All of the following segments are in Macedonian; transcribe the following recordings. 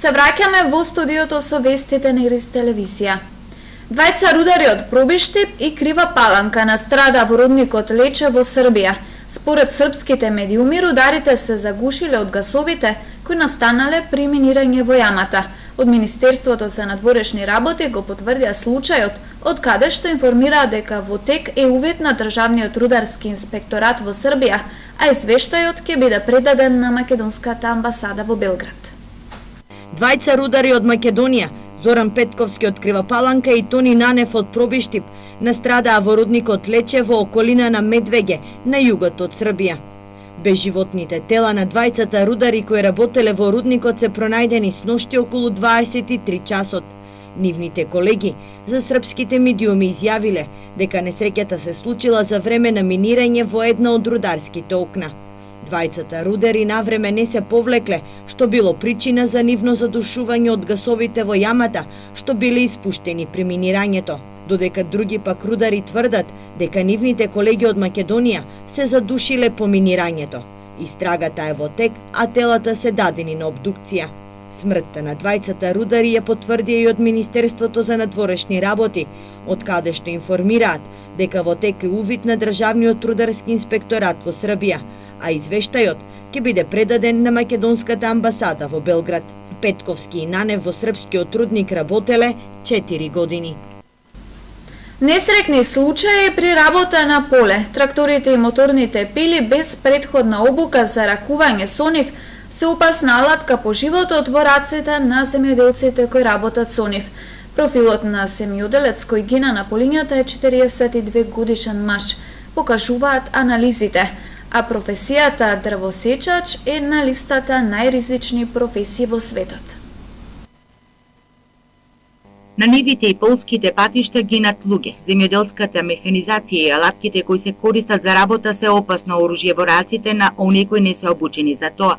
Се враќаме во студиото со вестите на Ирис телевизија. Двајца рудари од Пробиштип и Крива Паланка настрада во рудникот Лече во Србија. Според српските медиуми, рударите се загушиле од гасовите кои настанале при минирање во јамата. Од Министерството за надворешни работи го потврдија случајот, од каде што информираа дека во тек е увид на Државниот рударски инспекторат во Србија, а извештајот ќе биде предаден на македонската амбасада во Белград. Двајца рудари од Македонија, Зоран Петковски од Крива Паланка и Тони Нанев од Пробиштип, настрадаа во рудникот Лече во околина на Медвеге, на југот од Србија. Безживотните тела на двајцата рудари кои работеле во рудникот се пронајдени сношти околу 23 часот. Нивните колеги за српските медиуми изјавиле дека несреќата се случила за време на минирање во една од рударските окна. Двајцата рудари навреме не се повлекле, што било причина за нивно задушување од гасовите во јамата, што биле испуштени при минирањето, додека други пак рудари тврдат дека нивните колеги од Македонија се задушиле по минирањето. Истрагата е во тек, а телата се дадени на обдукција. Смртта на двајцата рудари ја потврдија и од Министерството за надворешни работи, од каде што информираат дека во тек е увид на Државниот рударски инспекторат во Србија, а извештајот ќе биде предаден на македонската амбасада во Белград. Петковски и Нанев во српскиот рудник работеле 4 години. Несрекни случаи при работа на поле. Тракторите и моторните пили без претходна обука за ракување со нив се опасна алатка по животот во рацете на земјоделците кои работат со нив. Профилот на земјоделец кој гина на полињата е 42 годишен маж, покажуваат анализите, а професијата дрвосечач е на листата најризични професии во светот. На нивите и полските патишта гинат луѓе. Земјоделската механизација и алатките кои се користат за работа се опасно оружје во раците на оние кои не се обучени за тоа.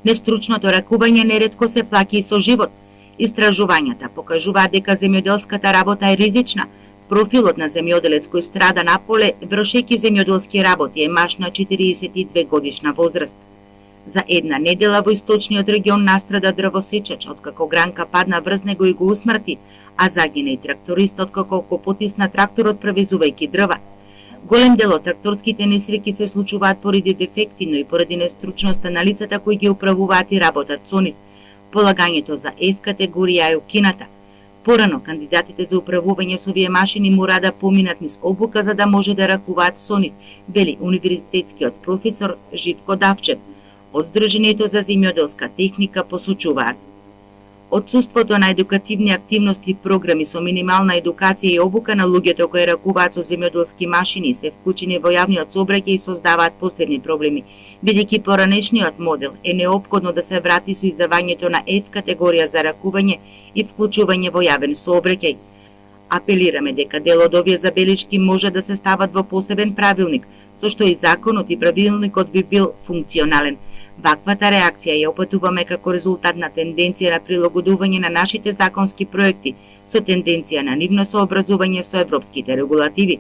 Нестручното ракување неретко се плаќа и со живот. Истражувањата покажуваат дека земјоделската работа е ризична. Профилот на земјоделец кој страда на поле, вршејќи земјоделски работи, е маж на 42 годишна возраст. За една недела во источниот регион настрада дрвосечач, откако гранка падна врз него и го усмрти, а загина и тракторист откако го потисна тракторот превезувајќи дрва. Голем дел од тракторските несреќи се случуваат поради дефекти, но и поради нестручноста на лицата кои ги управуваат и работат со нив. Полагањето за F категорија е укината. Порано, кандидатите за управување со овие машини мора да поминат низ обука за да може да ракуваат со нив, вели универзитетскиот професор Живко Давчев. Од Сдруженијето за земјоделска техника посочуваат. Отсуството на едукативни активности и програми со минимална едукација и обука на луѓето кои ракуваат со земјоделски машини се вклучени во јавниот сообраќај и создаваат последни проблеми, бидејќи поранешниот модел е неопходно да се врати со издавањето на F категорија за ракување и вклучување во јавен сообраќај. Апелираме дека дел од овие забелишки може да се стават во посебен правилник, со што и законот и правилникот би бил функционален. Ваквата реакција ја опатуваме како резултат на тенденција на прилагодување на нашите законски проекти со тенденција на нивно сообразување со европските регулативи.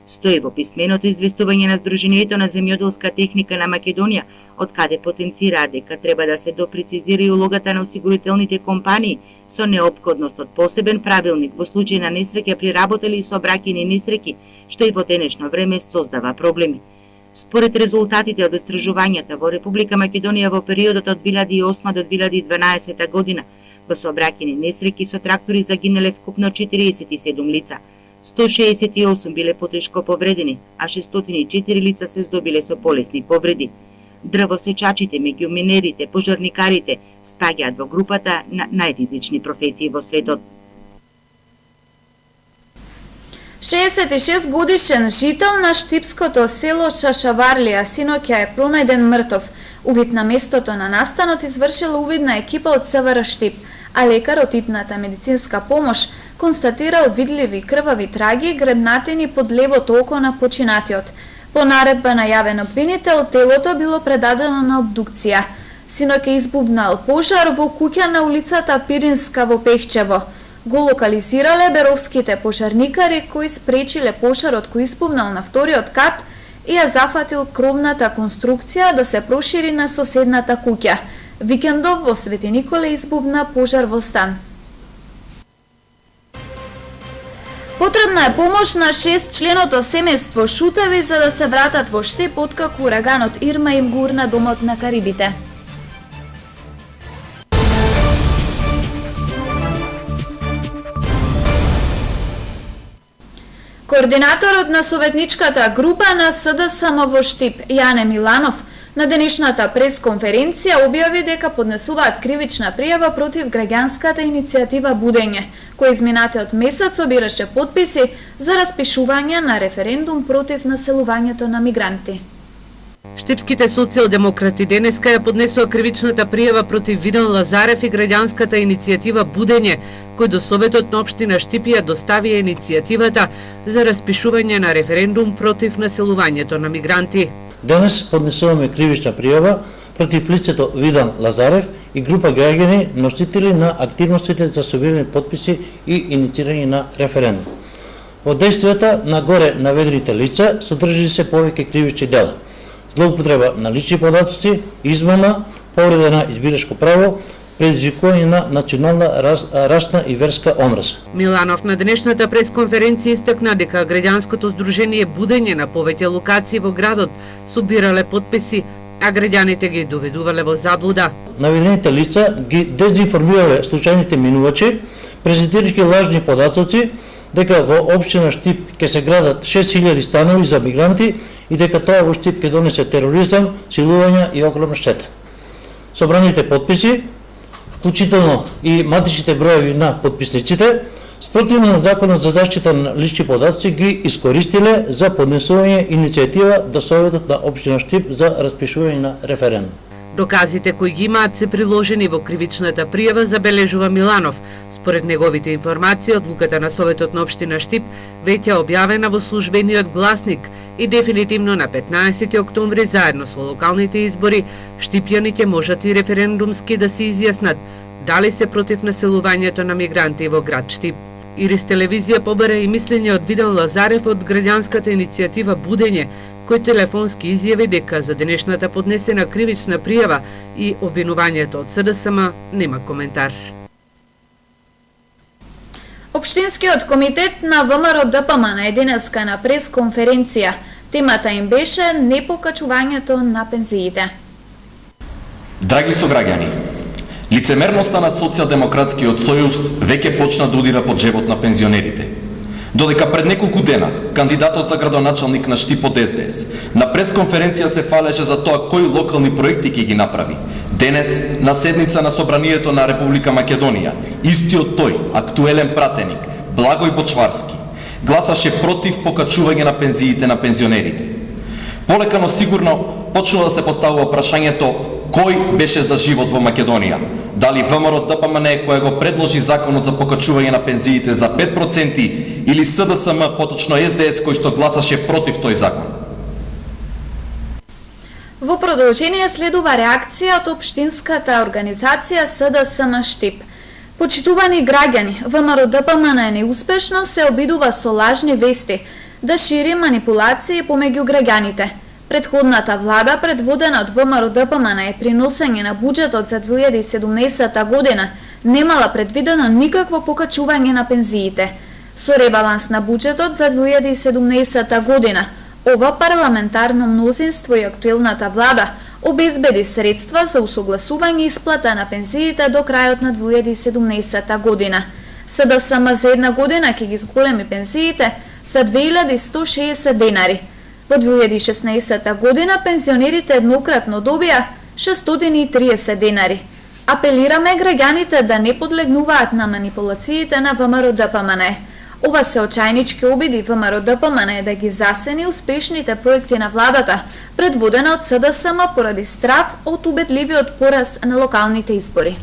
Стои во писменото известување на Сдруженијето на земјоделска техника на Македонија, од каде потенцираа дека треба да се допрецизира и улогата на осигурителните компании со неопходност од посебен правилник во случај на несреќа при работа или сообраќајни несреќи, што и во денешно време создава проблеми. Според резултатите од истражувањата во Република Македонија во периодот од 2008 до 2012 година, во сообраќајни несреќи со трактори загинале вкупно 47 лица, 168 биле потешко повредени, а 604 лица се здобиле со полесни повреди. Дрвосечачите, меѓу минерите, пожарникарите спаѓаат во групата на најризични професии во светот. 66 годишен жител на штипското село Шашаварлија синоќа е пронајден мртов. Увид на местото на настанот извршила увидна екипа од СВР Штип, а лекар од итната медицинска помош констатирал видливи крвави траги гребнатини под левото око на починатиот. По наредба на јавен обвинител, телото било предадено на обдукција. Синоќа избувнал пожар во куќа на улицата Пиринска во Пехчево. Го локализирале беровските пожарникари кои спречиле пожарот кој испувнал на вториот кат и ја зафатил кровната конструкција да се прошири на соседната куќа. Викендов во Свети Николе избувна пожар во стан. Потребна е помош на 6-членото семејство Шутеви за да се вратат во Штип откако ураганот Ирма им гурна домот на Карибите. Координаторот на советничката група на СДСМ во Штип, Јане Миланов, на денешната пресконференција објави дека поднесуваат кривична пријава против граѓанската иницијатива Будење, кој изминатиот месец собираше потписи за распишување на референдум против населувањето на мигранти. Штипските социјалдемократи денеска ја поднесува кривичната пријава против Видан Лазарев и граѓанската иницијатива Будење, кој до Советот на општина Штип ја доставија иницијативата за распишување на референдум против населувањето на мигранти. Денес поднесуваме кривична пријава против лицето Видан Лазарев и група граѓани носители на активностите за собирање потписи и инициирање на референдум. Во дејствата на горе наведените лица содржи се повеќе кривични дела: злоупотреба на лични податоци, измама, повреда на избирачко право, предизвикување на национална, расна и верска омраза. Миланов на денешната пресконференција истакна дека граѓанското здружение Будење на повеќе локации во градот собирале потписи, а граѓаните ги доведувале во заблуда. Наведените лица ги дезинформирале случајните минувачи, презентирајќи лажни податоци дека во општина Штип ќе се градат 6000 станови за мигранти и дека тоа во Штип ќе донесе тероризам, силување и огромна штета. Собраните потписи, вклучително и матичните броеви на потписниците, спротивно на Законот за заштита на лични податоци ги искористиле за поднесување иницијатива до Советот на општина Штип за распишување на референдум. Доказите кои ги имаат се приложени во кривичната пријава, забележува Миланов. Според неговите информации, одлуката на Советот на општина Штип веќе објавена во службениот гласник и дефинитивно на 15 октомври заедно со локалните избори штипјани ќе можат и референдумски да се изјаснат дали се против населувањето на мигранти во град Штип. Ирис телевизија побара и мислење од Видан Лазарев од граѓанската иницијатива Будење, кој телефонски изјави дека за денешната поднесена кривична пријава и обвинувањето од СДСМ нема коментар. Општинскиот комитет на ВМРО ДПМН е денеска на пресконференција. Темата им беше непокачувањето на пензиите. Драги сограѓани, лицемерноста на Социјалдемократскиот сојуз веќе почна да удира по джебот на пензионерите. Додека пред неколку дена кандидатот за градоначалник на Штип од СДС на пресконференција се фалеше за тоа кои локални проекти ќе ги направи, денес на седница на Собранието на Република Македонија истиот тој актуелен пратеник Благој Бочварски гласаше против покачување на пензиите на пензионерите. Полека но сигурно почнува да се поставува прашањето кој беше за живот во Македонија. Дали ВМРО ДПМН која го предложи законот за покачување на пензиите за 5% или СДСМ, поточно СДС, кој што гласаше против тој закон. Во продолжение следува реакција од општинската организација СДСМ Штип. Почитувани граѓани, ВМРО ДПМН неуспешно се обидува со лажни вести да шири манипулации помеѓу граѓаните. Предходната влада, предводена од ВМРО ДПМН при носење на буџетот за 2017 година, немала предвидено никакво покачување на пензиите. Со ребаланс на буџетот за 2017 година, ова парламентарно мнозинство и актуелната влада обезбеди средства за усогласување исплата на пензиите до крајот на 2017 година. СДСМ за една година ќе ги зголеми пензиите за 2160 денари. Во 2016 година пензионерите еднократно добија 630 денари. Апелираме граѓаните да не подлегнуваат на манипулациите на ВМРО ДПМН. Ова се очајнички обиди ВМРО ДПМН да ги засени успешните проекти на владата, предводена од СДСМ поради страв од убедливиот пораз на локалните избори.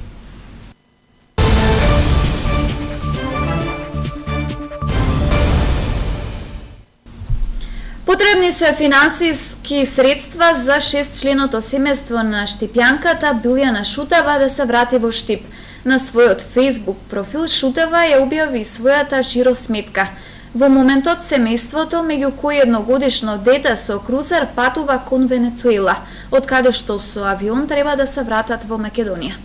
Потребни се финансиски средства за 6-членото семејство на штипјанката Билјана Шутева да се врати во Штип. На својот Facebook профил Шутева ја објави својата жиросметка. Во моментот семејството, меѓу кои едногодишно дете со крузер, патува кон Венецуела, од каде што со авион треба да се вратат во Македонија.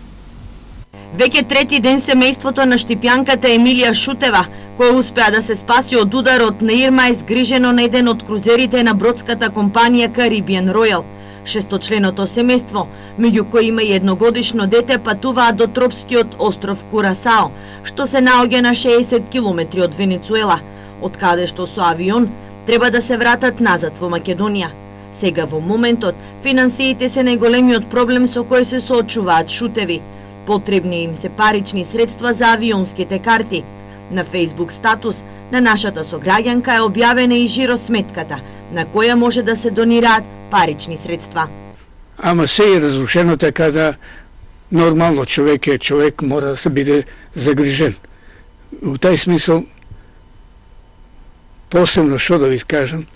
Веќе трети ден семејството на штипјанката Емилија Шутева, која успеа да се спаси од ударот на Ирма, е згрижено на еден од крузерите на бродската компанија Caribbean Royal. Шесточленото семејство, меѓу кои има и едногодишно дете, патуваат до тропскиот остров Курасао, што се наоѓа на 60 километри од Венецуела, од каде што со авион треба да се вратат назад во Македонија. Сега во моментот финансиите се најголемиот проблем со кој се соочуваат Шутеви. Потребни им се парични средства за авионските карти. На Facebook статус на нашата сограѓанка е објавена и жиросметката, на која може да се донираат парични средства. Ама се е разрушено така да нормално човек мора да се биде загрижен. У тај смисол, посебно што да ви кажам,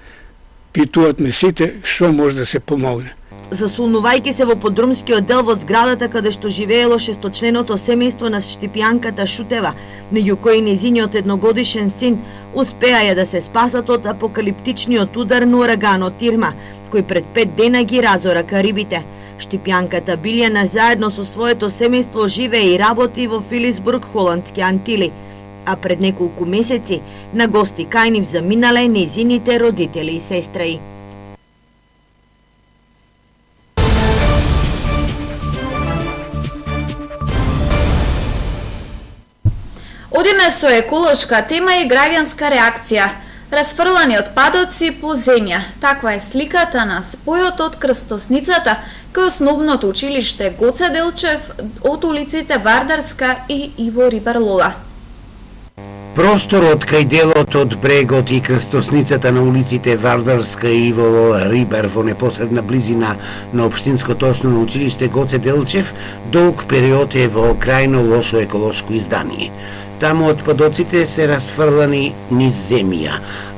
питуваат ме сите што може да се помогне. Засулнувајќи се во подрумскиот дел во зградата каде што живеело шесточленото семејство на штипјанката Шутева, меѓу кои нејзиниот едногодишен син, успеаја да се спасат од апокалиптичниот удар на ураганот Ирма, кој пред 5 дена ги разора Карибите. Штипјанката Билјана заедно со своето семејство живее и работи во Филисбург, Холандски Антили, а пред неколку месеци на гости кај нив заминале нејзините родители и сестри. Одиме со еколошка тема и граѓанска реакција. Расфрлани отпадоци по земја. Таква е сликата на спојот од крстосницата кај основното училиште Гоце Делчев од улиците Вардарска и Иво Рибарлола. Просторот кај делот од брегот и крстосницата на улиците Вардарска и Иво Рибар во непосредна близина на Општинското основно училиште Гоце Делчев долг период е во крајно лошо еколошко издание. Таму отпадоците се расфрлани низ земја,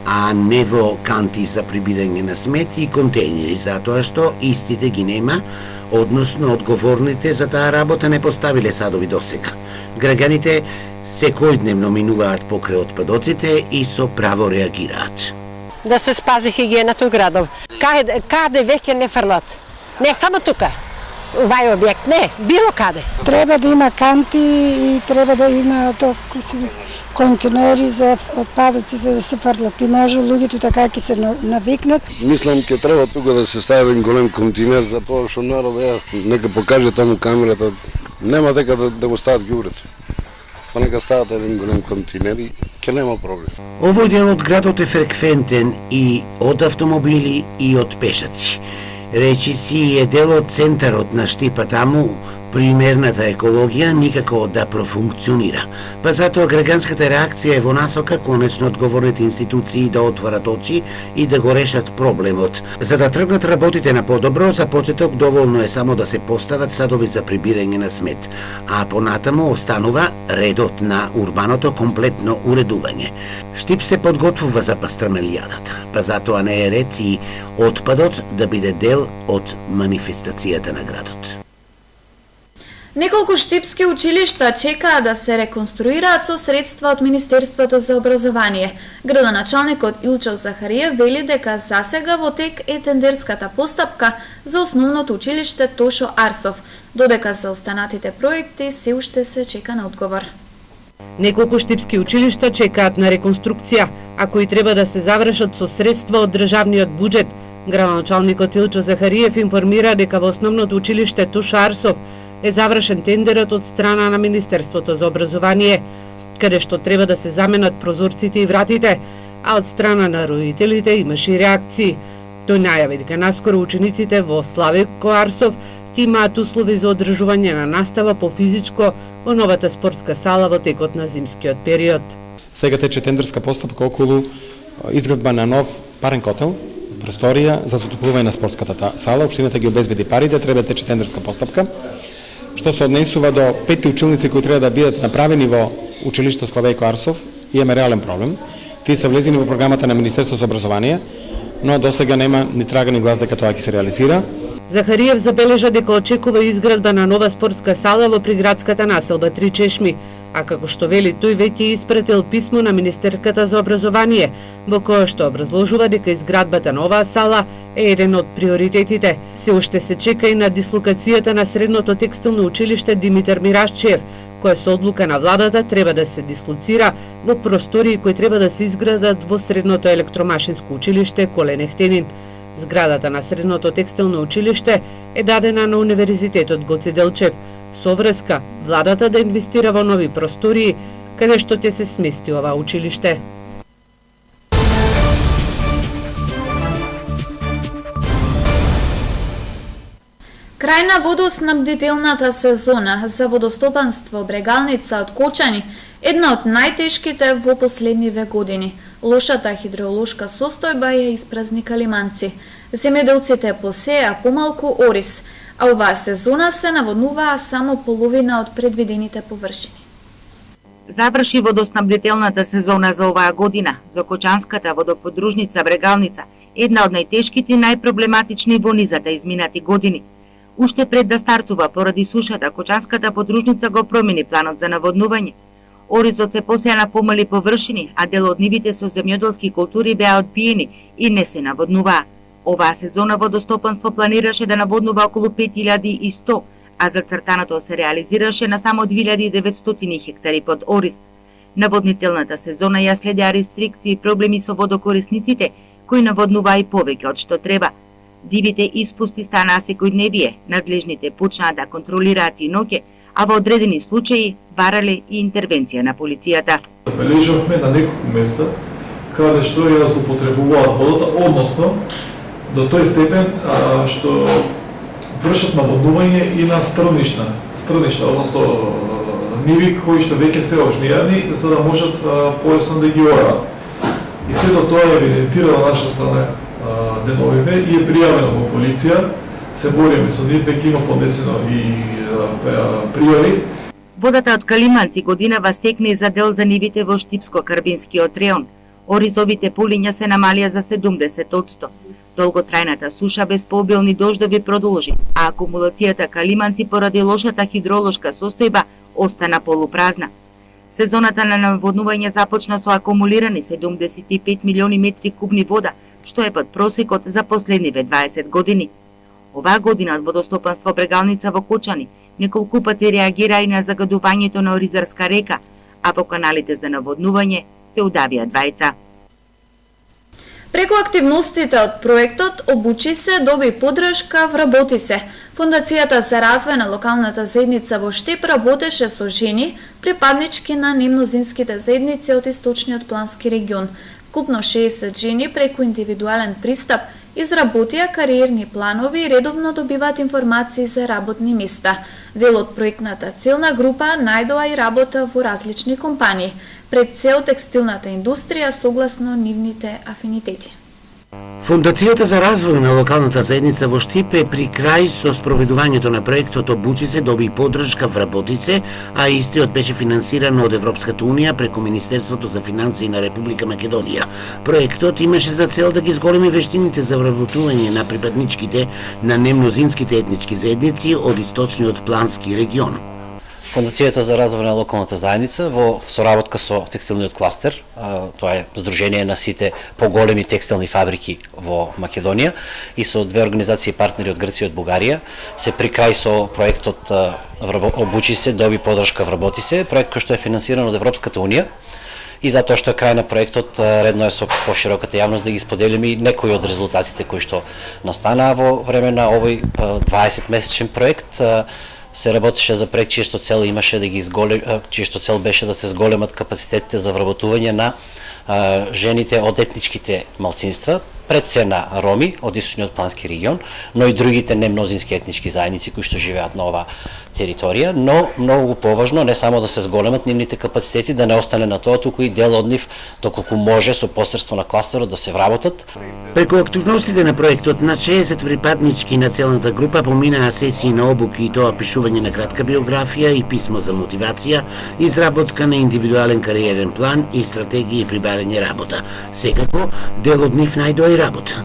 а не во канти за прибирање на смети и контејнери, затоа што истите ги нема, односно одговорните за таа работа не поставиле садови досега. Граѓаните секојдневно минуваат покрај отпадоците и со право реагираат. Да се спази хигиената у градов. Каде веќе не фрлат. Не само тука. Овај објект, не, било каде. Треба да има канти и треба да има контейнери за отпадоци за да се фрлат. И може луѓето така ќе се навикнат. Мислам ќе треба тука да се стави еден голем контейнер за тоа што народ нека покаже таму камерата. Нема дека да го стават ѓубрето. Па нека стават еден голем контейнер и ќе нема проблем. Овој дел од градот е фреквентен и од автомобили и од пешаци. Речиси е дел од центарот на Штипа, таму примерната екологија никако да профункционира. Па затоа граѓанската реакција е во насока конечно одговорните институции да отворат очи и да го решат проблемот. За да тргнат работите на подобро, за почеток доволно е само да се постават садови за прибирање на смет, а понатаму останува редот на урбаното комплетно уредување. Штип се подготвува за пастрамелијадата, па затоа не е ред и отпадот да биде дел од манифестацијата на градот. Неколку штипски училишта чекаат да се реконструираат со средства од Министерството за образование. Градоначалникот Илчо Захариев вели дека засега во тек е тендерската постапка за основното училиште Тошо Арсов, додека за останатите проекти се уште се чека на одговор. Неколку штипски училишта чекаат на реконструкција, а кои треба да се завршат со средства од државниот буџет. Градоначалникот Илчо Захариев информира дека во основното училиште Тошо Арсов е завршен тендерот од страна на Министерството за образование, каде што треба да се заменат прозорците и вратите, а од страна на родителите имаше и реакции. Тој најави дека наскоро учениците во Славеко Арсов ќе имаат услови за одржување на настава по физичко во новата спортска сала во текот на зимскиот период. Сега тече тендерска постапка околу изградба на нов парен котел, просторија за затоплување на спортската сала. Општината ги обезбеди парите, треба да тече тендерска постапка. Што се однесува до 5 училници кои треба да бидат направени во училиште Славејко Арсов, имаме реален проблем. Тие се влезени во програмата на Министерството за образование, но досега нема ни трага ни глас дека тоа ќе се реализира. Захариев забележа дека очекува изградба на нова спортска сала во приградската населба Три Чешми, а како што вели тој веќе испратил писмо на Министерката за образование, во кое што образложува дека изградбата на оваа сала е еден од приоритетите. Се уште се чека и на дислокацијата на Средното текстилно училиште Димитар Мирашчиев, која со одлука на владата треба да се дислоцира во простории кои треба да се изградат во Средното електромашинско училиште Колен Ехтенин. Зградата на Средното текстилно училиште е дадена на Универзитетот Гоце Делчев, со врска владата да инвестира во нови простории, каде што ќе се смести ова училиште. Крај на водоснабдителната сезона за водостопанство Брегалница од Кочани, една од најтешките во последниве години. Лошата хидролошка состојба ја испразни калиманци. Земјоделците посеа помалку ориз, а оваа сезона се наводнуваа само половина од предвидените површини. Заврши водоснабдителната сезона за оваа година за Кочанската водоподружница Брегалница, една од најтешките и најпроблематични во низата изминати години. Уште пред да стартува поради сушата, Кочанската подружница го промени планот за наводнување. Оризот се посеа на помали површини, а дел од нивите со земјоделски култури беа одбиени и не се наводнуваа. Оваа сезона водостопанство планираше да наводнува околу 5100, а зацртаното се реализираше на само 2900 хектари под ориз. Наводнителната сезона ја следеа рестрикции и проблеми со водокорисниците, кои наводнуваа и повеќе од што треба. Дивите испусти станаа секојдневие, надлежните почнаа да контролираат и ноќе, а во одредени случаи барале и интервенција на полицијата. Забележавме на неколку места каде што ја злоупотребуваат водата, односно до тој степен што вршат наводнување и на стрништа, односно ниви кои што веќе се ожнijani, за да можат појасно да ги ораат. И сето тоа е евидентирала наша страна деновиве и е пријавено во полиција. Се бориме со нив, веќе има поднесено и пријави. Водата од Калиманци годинава секне за дел за нивите во Штипско-Карбинскиот реон. Оризовите полиња се намалија за 70%. Долготрајната суша без пообилни дождови продолжи, а акумулацијата Калиманци поради лошата хидролошка состојба остана полупразна. Сезоната на наводнување започна со акумулирани 75 милиони метри кубни вода, што е под просекот за последниве 20 години. Оваа година од водостопанство Брегалница во Кочани неколку пати реагира и на загадувањето на Оризарска река, а во каналите за наводнување се удавија двајца. Преку активностите од проектот Обучи се доби поддршка Вработи се. Фондацијата за развој на локалната заедница во Штип работеше со жени, припаднички на немнозинските заедници од источниот плански регион. Вкупно 60 жени преку индивидуален пристап изработија кариерни планови и редовно добиваат информации за работни места. Дел од проектната целна група најдоа и работа во различни компании, пред се од текстилната индустрија согласно нивните афинитети. Фондацијата за развој на локалната заедница во Штип е при крај со спроведувањето на проектот Обучи се доби поддршка Вработи се, а истиот беше финансиран од Европската унија преку Министерството за финансии на Република Македонија. Проектот имаше за цел да ги зголеми вештините за вработување на припадничките на немнозинските етнички заедници од источниот плански регион. Фондацијата за развој на локалната заедница во соработка со текстилниот кластер, тоа е здружение на сите поголеми текстилни фабрики во Македонија и со две организации партнери од Грција и од Бугарија, се при крај со проектот Обучи се доби поддршка Вработи се, проект кој што е финансиран од Европската унија. И затоа што е крај на проектот, редно е со пошироката јавност да ги споделиме и некои од резултатите кои што настанаа во време на овој 20-месечен проект. Се работеше за проект чија што цел имаше да ги чија што цел беше да се зголемат капацитетите за вработување на жените од етничките малцинства, пред се на роми од источниот плански регион, но и другите немнозински етнички заедници кои што живеат на оваа територија, но многу поважно не само да се зголемат нивните капацитети, да не остане на тоа, туку и дел од нив доколку може со посредство на кластерот да се вработат. Преку активностите на проектот на 60 припаднички на целната група поминаа сесии на обуки и тоа пишување на кратка биографија и писмо за мотивација, изработка на индивидуален кариерен план и стратегија при барање работа. Секако, дел од нив најдоа и работа.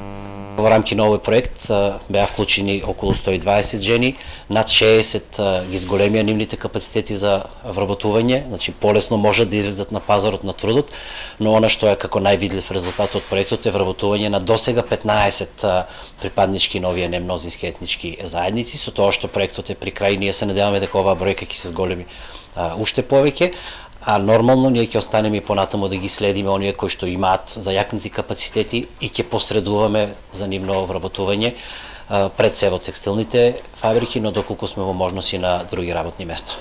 Во рамки на овој проект беа вклучени околу 120 жени, над 60 ги зголемија нивните капацитети за вработување, значи полесно можат да излезат на пазарот на трудот, но она што е како највидлив резултат од проектот е вработување на досега 15 припаднички на овие немнозински етнички заедници. Со тоа што проектот е при крај, ние се надеваме дека оваа бројка ќе се зголеми уште повеќе, а нормално ние ќе останеме и понатаму да ги следиме оние кои што имаат зајакнати капацитети и ќе посредуваме за нивно вработување пред се во текстилните фабрики, но доколку сме во можности на други работни места.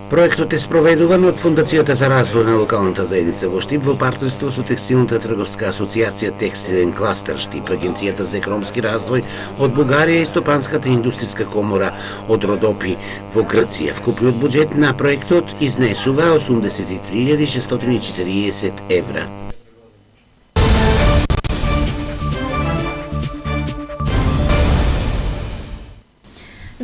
Проектот е спроведуван од Фондацијата за развој на локалната заедница во Штип во партнерство со Текстилната трговска асоциација Текстилен кластер Штип, Агенцијата за економски развој од Бугарија и Стопанската индустријска комора од Родопи во Грција. Вкупниот буџет на проектот изнесува 83.640 евра.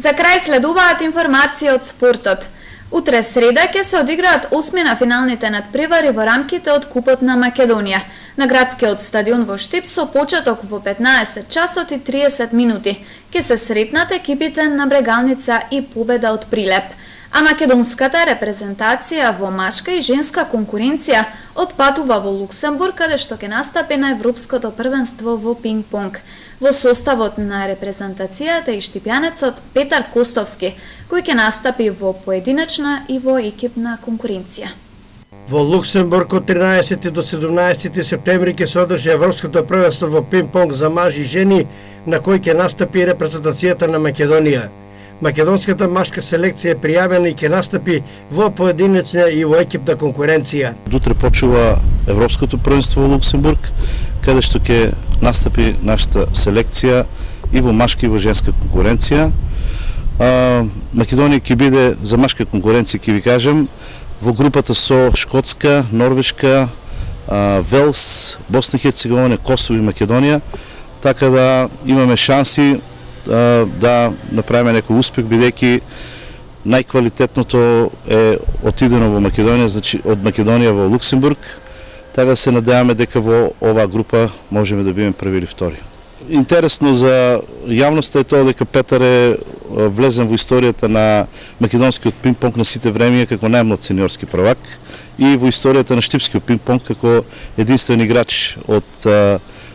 За крај следуваат информации од спортот. Утре среда ќе се одиграат осми на финалните надпревари во рамките од Купот на Македонија на градскиот стадион во Штип со почеток во 15 часот и 30 минути. Ќе се сретнат екипите на Брегалница и Победа од Прилеп. А македонската репрезентација во машка и женска конкуренција отпатува во Луксембург, каде што ќе настапи на Европското првенство во пинг-понг. Во составот на репрезентацијата и штипјанецот Петар Костовски, кој ќе настапи во поединечна и во екипна конкуренција. Во Луксембург од 13 до 17 септември ќе се одржи Европското првенство во пинг-понг за мажи и жени, на кој ќе настапи репрезентацијата на Македонија. Македонската машка селекција е пријавена и ќе настапи во поединечна и во екипна конкуренција. Утре почува Европското првенство во Луксембург, каде што ќе настапи нашата селекција и во машка и во женска конкуренција. Македонија ќе биде за машка конкуренција, ќе ви кажем, во групата со Шкотска, Норвешка, Велс, Босна и Херцеговина, Косово и Македонија, така да имаме шанси да направиме некој успех, бидејќи најквалитетното е отидено во Македонија, значи од Македонија во Луксембург, така да се надеваме дека во оваа група можеме да бидеме први или втори. Интересно за јавноста е тоа дека Петар е влезен во историјата на македонскиот пинг-понг на сите времиња како најмлад сениорски првак и во историјата на штипскиот пинг-понг како единствен играч од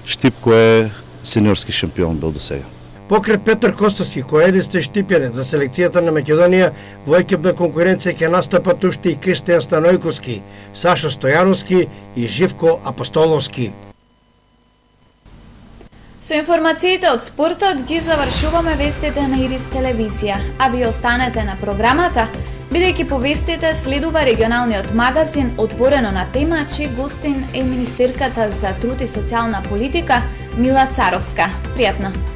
Штип кој е сениорски шампион бил до сега. Покрај Петар Костовски, кој е единствен штипјанец за селекцијата на Македонија, во екипна конкуренција ќе настапат уште и Кристијан Станојковски, Сашо Стојановски и Живко Апостоловски. Со информациите од спортот ги завршуваме вестите на Ирис телевизија, а ви останете на програмата, бидејќи по вестите следува регионалниот магазин Отворено на тема, чиј гостин е министерката за труд и социјална политика Мила Царовска. Пријатно!